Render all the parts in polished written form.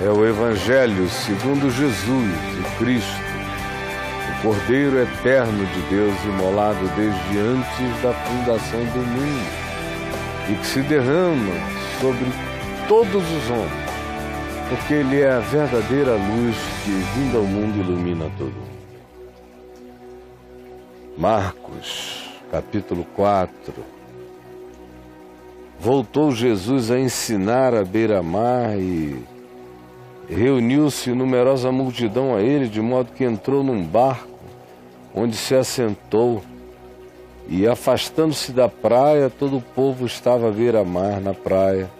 é o Evangelho segundo Jesus, o Cristo, o Cordeiro eterno de Deus, imolado desde antes da fundação do mundo e que se derrama sobre todos os homens, porque Ele é a verdadeira luz que, vindo ao mundo, ilumina todo mundo. Marcos, capítulo 4. Voltou Jesus a ensinar à beira-mar e reuniu-se numerosa multidão a ele, de modo que entrou num barco, onde se assentou, e afastando-se da praia, todo o povo estava à beira-mar na praia,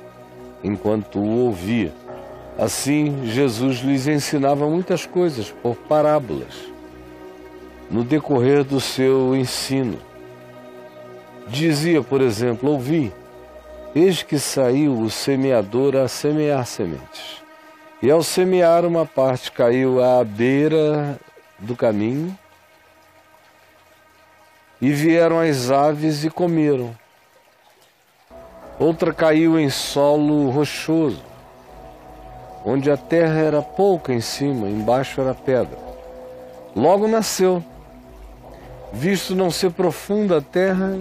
enquanto o ouvia. Assim, Jesus lhes ensinava muitas coisas por parábolas, no decorrer do seu ensino. Dizia, por exemplo, ouvi, eis que saiu o semeador a semear sementes. E ao semear, uma parte caiu à beira do caminho, e vieram as aves e comeram. Outra caiu em solo rochoso, onde a terra era pouca em cima, embaixo era pedra. Logo nasceu. Visto não ser profunda a terra,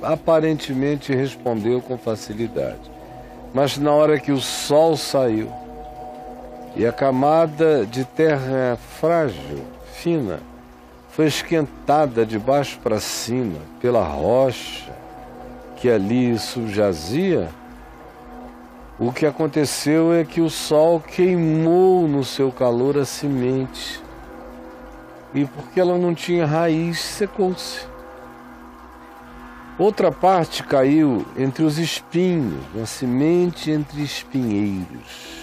aparentemente respondeu com facilidade. Mas na hora que o sol saiu, e a camada de terra frágil, fina, foi esquentada de baixo para cima pela rocha que ali subjazia, o que aconteceu é que o sol queimou no seu calor a semente, e porque ela não tinha raiz, secou-se. Outra parte caiu entre os espinhos, uma semente entre espinheiros.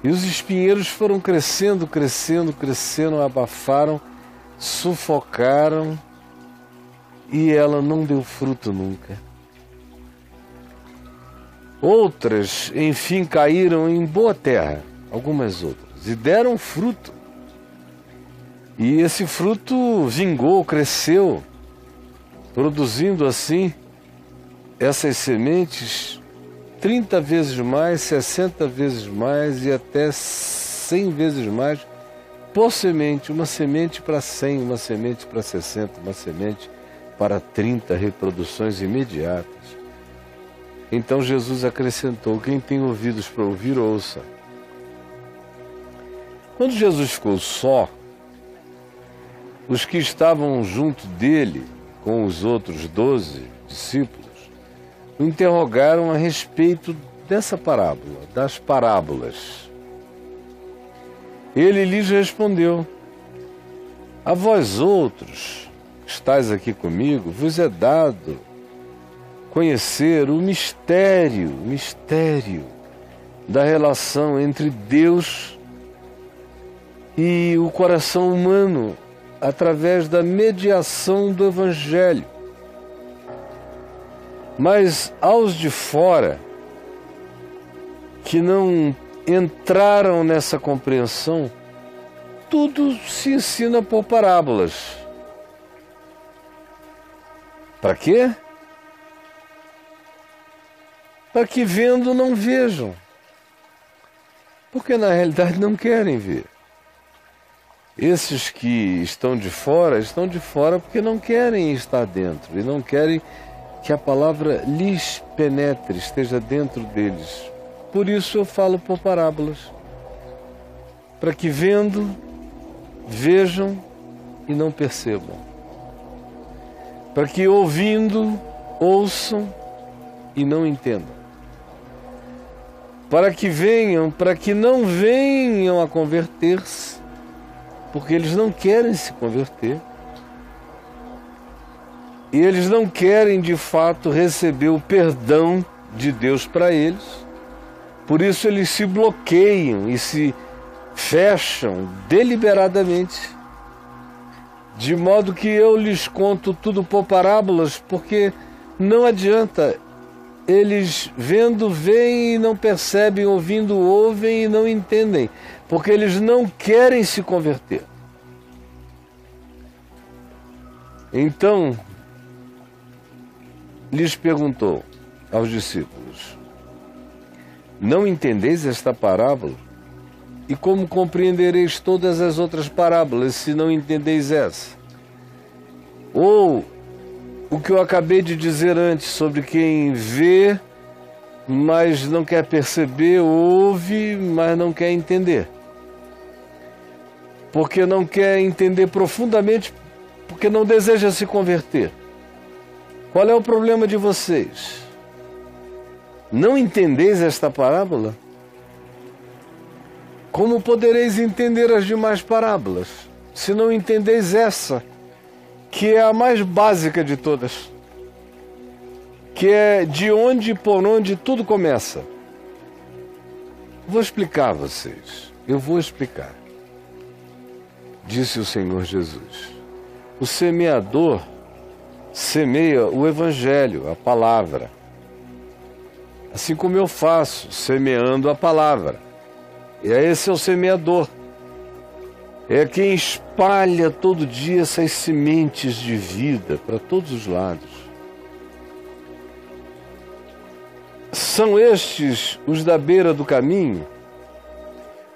E os espinheiros foram crescendo, abafaram, sufocaram, e ela não deu fruto nunca. Outras, enfim, caíram em boa terra, algumas outras, e deram fruto. E esse fruto vingou, cresceu, produzindo assim essas sementes 30 vezes mais, 60 vezes mais e até 100 vezes mais por semente. Uma semente para 100, uma semente para 60, uma semente para 30 reproduções imediatas. Então Jesus acrescentou, quem tem ouvidos para ouvir, ouça. Quando Jesus ficou só, os que estavam junto dele, com os outros 12 discípulos, o interrogaram a respeito dessa parábola, das parábolas. Ele lhes respondeu, a vós outros, que estáis aqui comigo, vos é dado conhecer o mistério da relação entre Deus e o coração humano, através da mediação do Evangelho. Mas aos de fora, que não entraram nessa compreensão, tudo se ensina por parábolas. Para quê? Para que vendo não vejam. Porque na realidade não querem ver. Esses que estão de fora porque não querem estar dentro e não querem que a palavra lhes penetre, esteja dentro deles. Por isso eu falo por parábolas, para que vendo, vejam e não percebam. Para que ouvindo, ouçam e não entendam. Para que não venham a converter-se, porque eles não querem se converter. E eles não querem, de fato, receber o perdão de Deus para eles. Por isso eles se bloqueiam e se fecham deliberadamente. De modo que eu lhes conto tudo por parábolas, porque não adianta. Eles vendo, veem e não percebem, ouvindo, ouvem e não entendem. Porque eles não querem se converter. Então, lhes perguntou aos discípulos, Não entendeis esta parábola? E como compreendereis todas as outras parábolas, se não entendeis essa? Ou o que eu acabei de dizer antes, sobre quem vê, mas não quer perceber, ouve, mas não quer entender. Porque não quer entender profundamente, porque não deseja se converter. Qual é o problema de vocês? Não entendeis esta parábola? Como podereis entender as demais parábolas, se não entendeis essa, que é a mais básica de todas, que é de onde e por onde tudo começa? Vou explicar a vocês, eu vou explicar. Disse o Senhor Jesus: o semeador semeia o Evangelho, a palavra, assim como eu faço, semeando a palavra. E esse é o semeador. É quem espalha todo dia essas sementes de vida para todos os lados. São estes os da beira do caminho,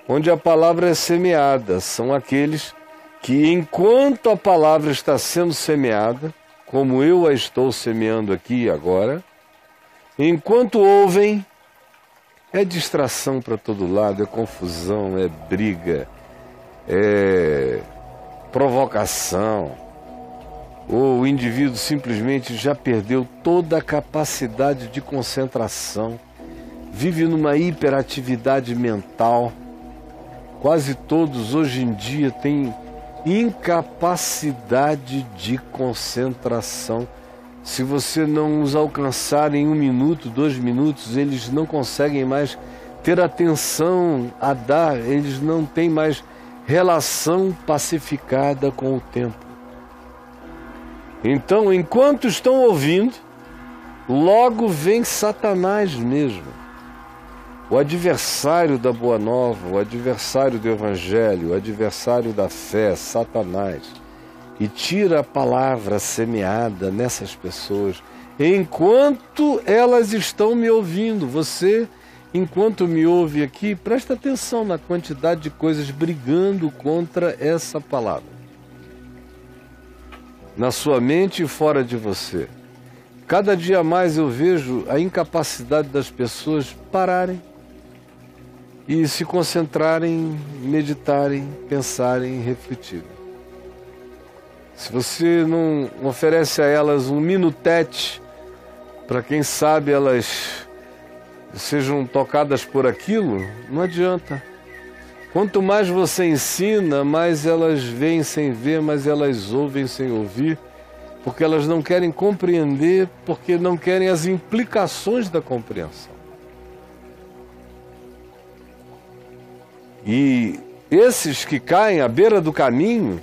onde a palavra é semeada. São aqueles que, enquanto a palavra está sendo semeada, como eu a estou semeando aqui e agora, enquanto ouvem, é distração para todo lado, é confusão, é briga, é provocação. Ou o indivíduo simplesmente já perdeu toda a capacidade de concentração, vive numa hiperatividade mental. Quase todos hoje em dia têm incapacidade de concentração. Se você não os alcançar em 1 minuto, 2 minutos, eles não conseguem mais ter atenção a dar, eles não têm mais relação pacificada com o tempo. Então, enquanto estão ouvindo, logo vem Satanás mesmo, o adversário da Boa Nova, o adversário do Evangelho, o adversário da fé, Satanás, e tira a palavra semeada nessas pessoas, enquanto elas estão me ouvindo. Você, enquanto me ouve aqui, presta atenção na quantidade de coisas brigando contra essa palavra, na sua mente e fora de você. Cada dia mais eu vejo a incapacidade das pessoas pararem e se concentrarem, meditarem, pensarem, refletirem. Se você não oferece a elas um minutete, para quem sabe elas sejam tocadas por aquilo, não adianta. Quanto mais você ensina, mais elas veem sem ver, mais elas ouvem sem ouvir, porque elas não querem compreender, porque não querem as implicações da compreensão. E esses que caem à beira do caminho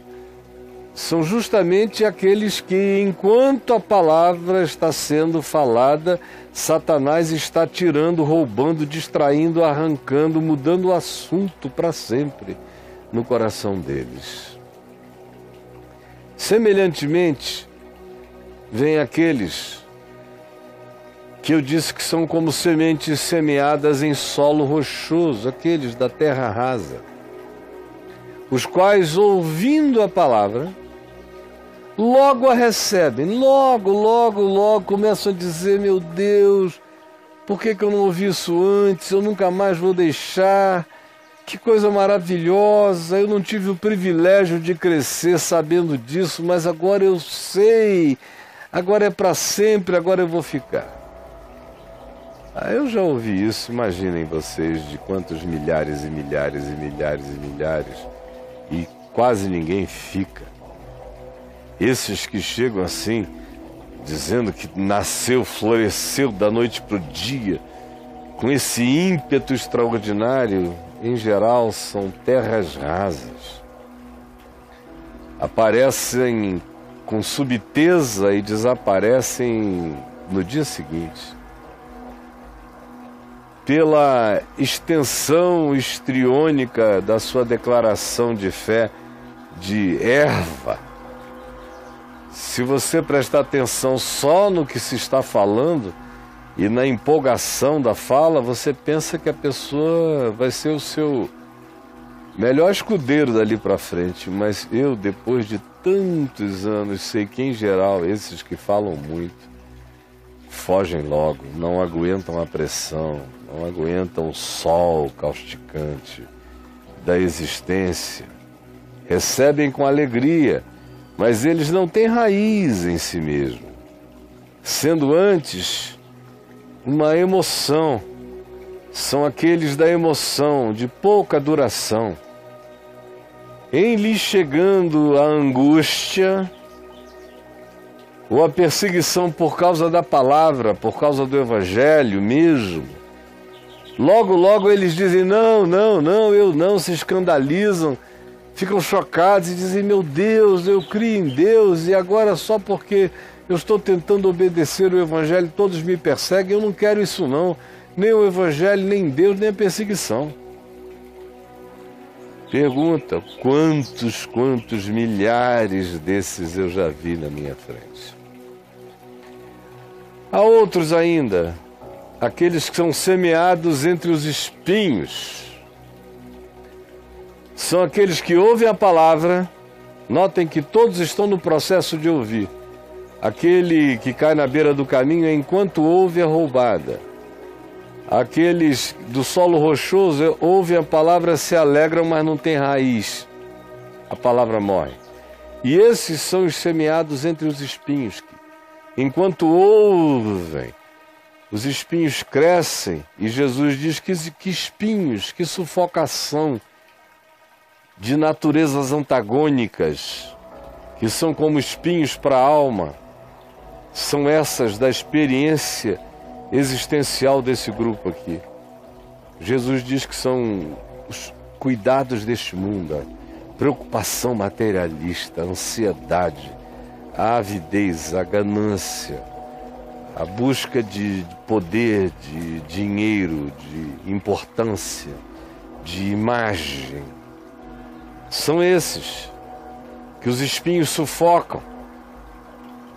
são justamente aqueles que, enquanto a palavra está sendo falada, Satanás está tirando, roubando, distraindo, arrancando, mudando o assunto para sempre no coração deles. Semelhantemente, vem aqueles que eu disse que são como sementes semeadas em solo rochoso, aqueles da terra rasa, os quais, ouvindo a palavra, logo a recebem, logo começam a dizer: meu Deus, por que eu não ouvi isso antes? Eu nunca mais vou deixar. Que coisa maravilhosa, eu não tive o privilégio de crescer sabendo disso, mas agora eu sei, agora é para sempre, agora eu vou ficar. Eu já ouvi isso, imaginem vocês de quantos milhares e milhares e milhares e milhares, e quase ninguém fica. Esses que chegam assim, dizendo que nasceu, floresceu da noite para o dia, com esse ímpeto extraordinário, em geral são terras rasas. Aparecem com subteza e desaparecem no dia seguinte. Pela extensão histriônica da sua declaração de fé de erva, se você prestar atenção só no que se está falando, e na empolgação da fala você pensa que a pessoa vai ser o seu melhor escudeiro dali para frente, mas eu, depois de tantos anos, sei que em geral esses que falam muito fogem logo, não aguentam a pressão, não aguentam o sol causticante da existência, recebem com alegria, mas eles não têm raiz em si mesmo, sendo antes uma emoção. São aqueles da emoção de pouca duração. Em lhe chegando a angústia ou a perseguição por causa da palavra, por causa do evangelho mesmo, logo eles dizem não, eu não, se escandalizam, ficam chocados e dizem, meu Deus, eu criei em Deus e agora só porque eu estou tentando obedecer o evangelho todos me perseguem, eu não quero isso não, nem o evangelho, nem Deus, nem a perseguição. Pergunta, quantos milhares desses eu já vi na minha frente. Há outros ainda, aqueles que são semeados entre os espinhos. São aqueles que ouvem a palavra, notem que todos estão no processo de ouvir. Aquele que cai na beira do caminho, enquanto ouve, é roubada. Aqueles do solo rochoso ouvem a palavra, se alegram, mas não tem raiz. A palavra morre. E esses são os semeados entre os espinhos. Enquanto ouvem, os espinhos crescem. E Jesus diz que espinhos, que sufocação de naturezas antagônicas, que são como espinhos para a alma, são essas da experiência existencial desse grupo aqui. Jesus diz que são os cuidados deste mundo, a preocupação materialista, a ansiedade, a avidez, a ganância, a busca de poder, de dinheiro, de importância, de imagem. São esses que os espinhos sufocam,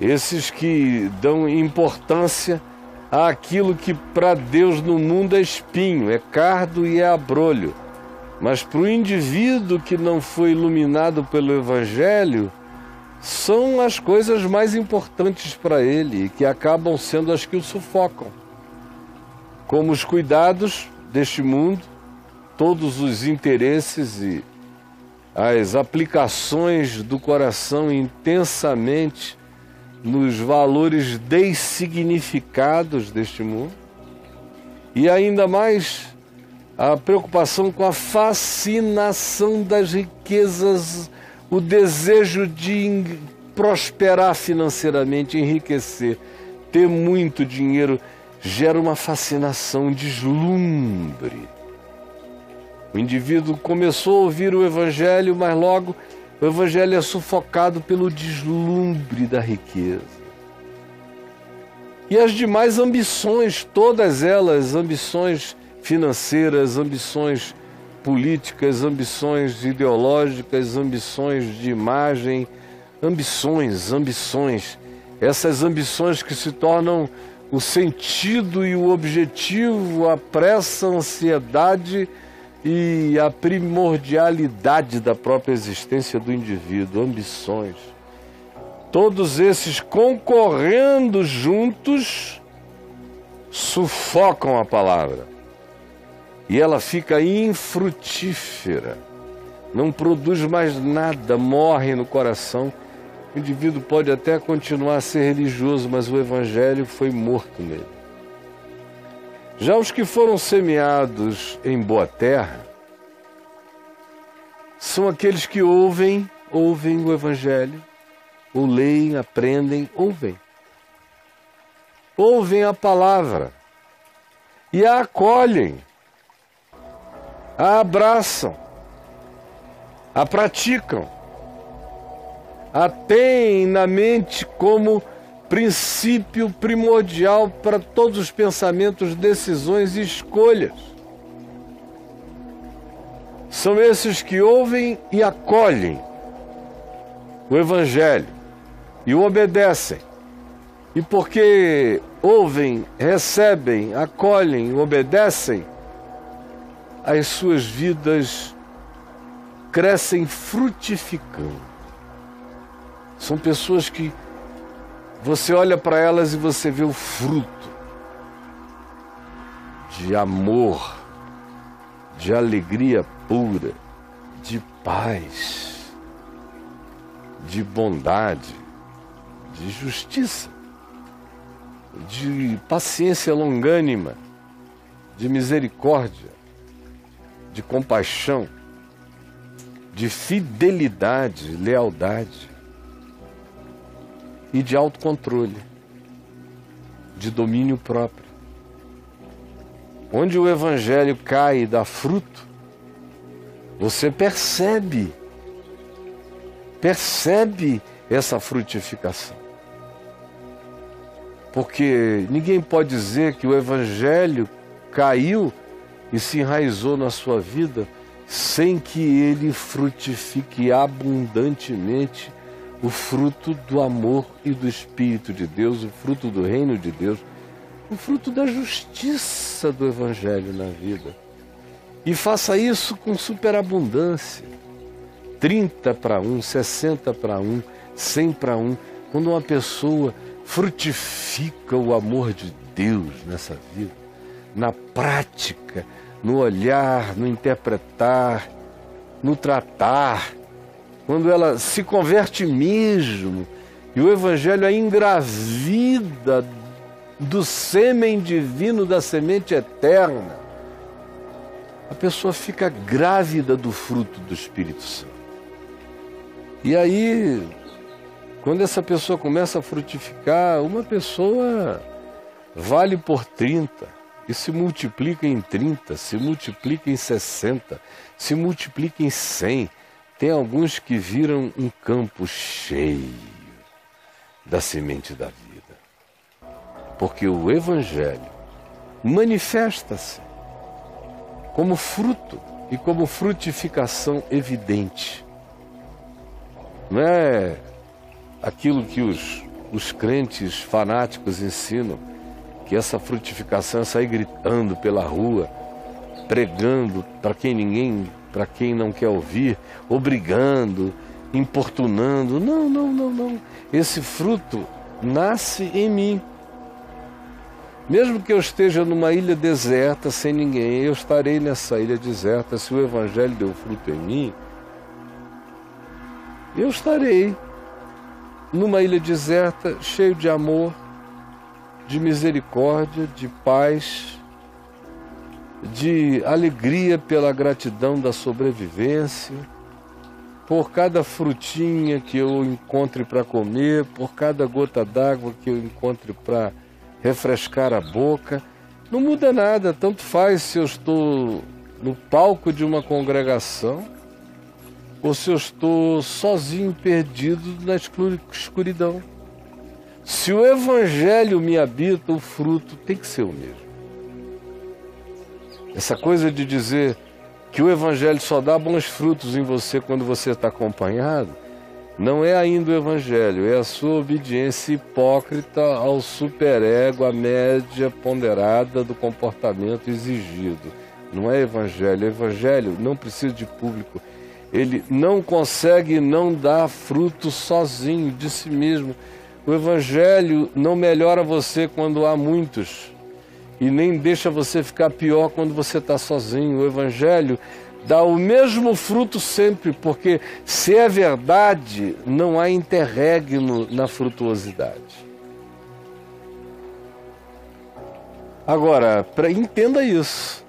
esses que dão importância àquilo que para Deus no mundo é espinho, é cardo e é abrolho. Mas para o indivíduo que não foi iluminado pelo Evangelho, são as coisas mais importantes para ele e que acabam sendo as que o sufocam. Como os cuidados deste mundo, todos os interesses e as aplicações do coração intensamente nos valores dessignificados deste mundo, e ainda mais a preocupação com a fascinação das riquezas, o desejo de prosperar financeiramente, enriquecer, ter muito dinheiro, gera uma fascinação, um deslumbre. O indivíduo começou a ouvir o Evangelho, mas logo o Evangelho é sufocado pelo deslumbre da riqueza. E as demais ambições, todas elas, ambições financeiras, ambições políticas, ambições ideológicas, ambições de imagem, ambições. Essas ambições que se tornam o sentido e o objetivo, a pressa, a ansiedade e a primordialidade da própria existência do indivíduo, ambições. Todos esses concorrendo juntos sufocam a palavra. E ela fica infrutífera, não produz mais nada, morre no coração. O indivíduo pode até continuar a ser religioso, mas o Evangelho foi morto nele. Já os que foram semeados em boa terra são aqueles que ouvem o Evangelho, ou leem, aprendem, ouvem a palavra e a acolhem, a abraçam, a praticam, a têm na mente como princípio primordial para todos os pensamentos, decisões e escolhas. São esses que ouvem e acolhem o Evangelho e o obedecem. E porque ouvem, recebem, acolhem, obedecem, as suas vidas crescem frutificando. São pessoas que você olha para elas e você vê o fruto de amor, de alegria pura, de paz, de bondade, de justiça, de paciência longânima, de misericórdia, de compaixão, de fidelidade, lealdade e de autocontrole, de domínio próprio. Onde o Evangelho cai e dá fruto, você percebe essa frutificação. Porque ninguém pode dizer que o Evangelho caiu e se enraizou na sua vida sem que ele frutifique abundantemente o fruto do amor e do Espírito de Deus, o fruto do reino de Deus, o fruto da justiça do Evangelho na vida. E faça isso com superabundância. 30 para 1, 60 para 1, 100 para 1. Quando uma pessoa frutifica o amor de Deus nessa vida, na prática, no olhar, no interpretar, no tratar, quando ela se converte mesmo, e o Evangelho a engravida do sêmen divino, da semente eterna, a pessoa fica grávida do fruto do Espírito Santo. E aí, quando essa pessoa começa a frutificar, uma pessoa vale por 30, e se multiplica em 30, se multiplica em 60, se multiplica em 100. Tem alguns que viram um campo cheio da semente da vida. Porque o Evangelho manifesta-se como fruto e como frutificação evidente. Não é aquilo que os crentes fanáticos ensinam, que essa frutificação é sair gritando pela rua, pregando para quem não quer ouvir, obrigando, importunando. Não. Esse fruto nasce em mim. Mesmo que eu esteja numa ilha deserta, sem ninguém, eu estarei nessa ilha deserta. Se o Evangelho deu fruto em mim, eu estarei numa ilha deserta, cheio de amor, de misericórdia, de paz, de alegria pela gratidão da sobrevivência, por cada frutinha que eu encontre para comer, por cada gota d'água que eu encontre para refrescar a boca. Não muda nada, tanto faz se eu estou no palco de uma congregação ou se eu estou sozinho, perdido na escuridão. Se o Evangelho me habita, o fruto tem que ser o mesmo. Essa coisa de dizer que o Evangelho só dá bons frutos em você quando você está acompanhado, não é ainda o Evangelho, é a sua obediência hipócrita ao superego, à média ponderada do comportamento exigido. Não é Evangelho. O Evangelho não precisa de público. Ele não consegue não dar fruto sozinho, de si mesmo. O Evangelho não melhora você quando há muitos e nem deixa você ficar pior quando você está sozinho. O Evangelho dá o mesmo fruto sempre, porque se é verdade, não há interregno na frutuosidade. Agora, entenda isso,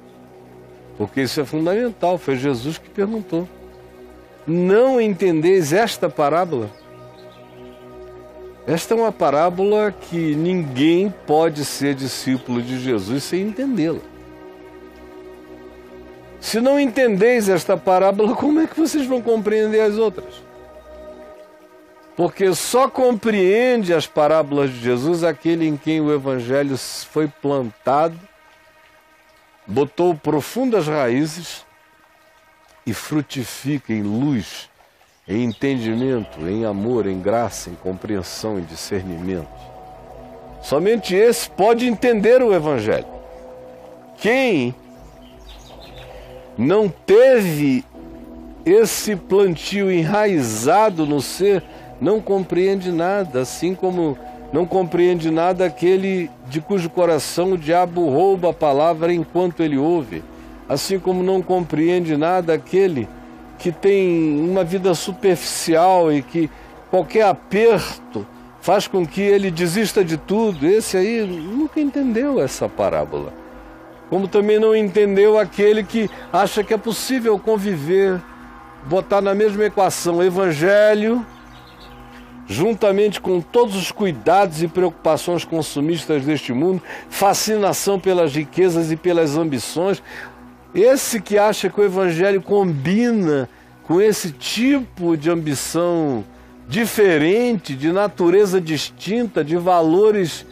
porque isso é fundamental. Foi Jesus que perguntou: não entendeis esta parábola? Esta é uma parábola que ninguém pode ser discípulo de Jesus sem entendê-la. Se não entendeis esta parábola, como é que vocês vão compreender as outras? Porque só compreende as parábolas de Jesus aquele em quem o Evangelho foi plantado, botou profundas raízes e frutifica em luz, em entendimento, em amor, em graça, em compreensão, em discernimento. Somente esse pode entender o Evangelho. Quem não teve esse plantio enraizado no ser, não compreende nada, assim como não compreende nada aquele de cujo coração o diabo rouba a palavra enquanto ele ouve, assim como não compreende nada aquele que tem uma vida superficial e que qualquer aperto faz com que ele desista de tudo. Esse aí nunca entendeu essa parábola. Como também não entendeu aquele que acha que é possível conviver, botar na mesma equação Evangelho, juntamente com todos os cuidados e preocupações consumistas deste mundo, fascinação pelas riquezas e pelas ambições. Esse que acha que o Evangelho combina com esse tipo de ambição diferente, de natureza distinta, de valores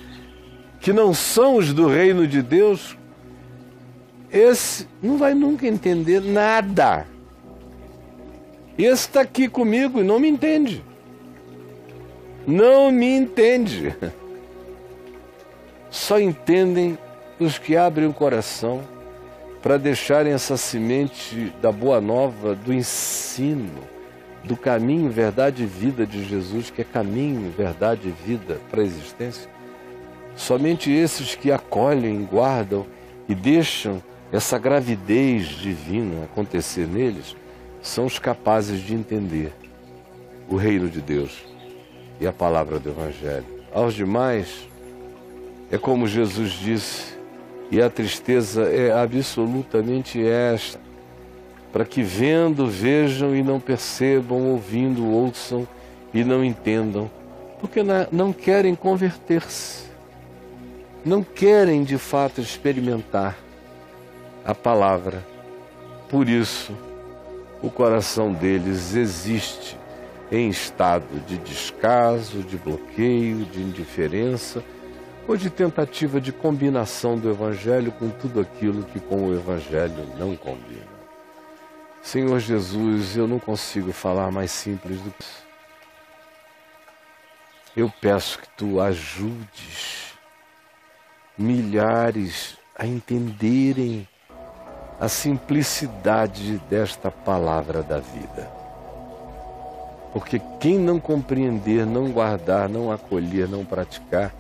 que não são os do reino de Deus, esse não vai nunca entender nada. Esse está aqui comigo e não me entende. Não me entende. Só entendem os que abrem o coração para deixarem essa semente da boa nova, do ensino, do caminho, verdade e vida de Jesus, que é caminho, verdade e vida para a existência. Somente esses que acolhem, guardam e deixam essa gravidez divina acontecer neles são os capazes de entender o reino de Deus e a palavra do Evangelho. Aos demais, é como Jesus disse, e a tristeza é absolutamente esta, para que vendo, vejam e não percebam, ouvindo, ouçam e não entendam, porque não querem converter-se, não querem de fato experimentar a palavra. Por isso, o coração deles existe em estado de descaso, de bloqueio, de indiferença ou de tentativa de combinação do Evangelho com tudo aquilo que com o Evangelho não combina. Senhor Jesus, eu não consigo falar mais simples do que isso. Eu peço que Tu ajudes milhares a entenderem a simplicidade desta palavra da vida. Porque quem não compreender, não guardar, não acolher, não praticar,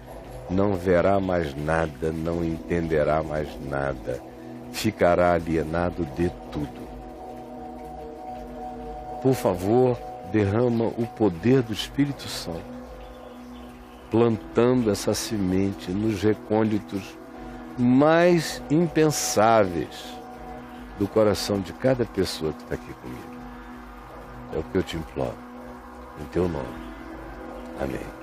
não verá mais nada, não entenderá mais nada, ficará alienado de tudo. Por favor, derrama o poder do Espírito Santo, plantando essa semente nos recônditos mais impensáveis do coração de cada pessoa que está aqui comigo. É o que eu te imploro, em Teu nome. Amém.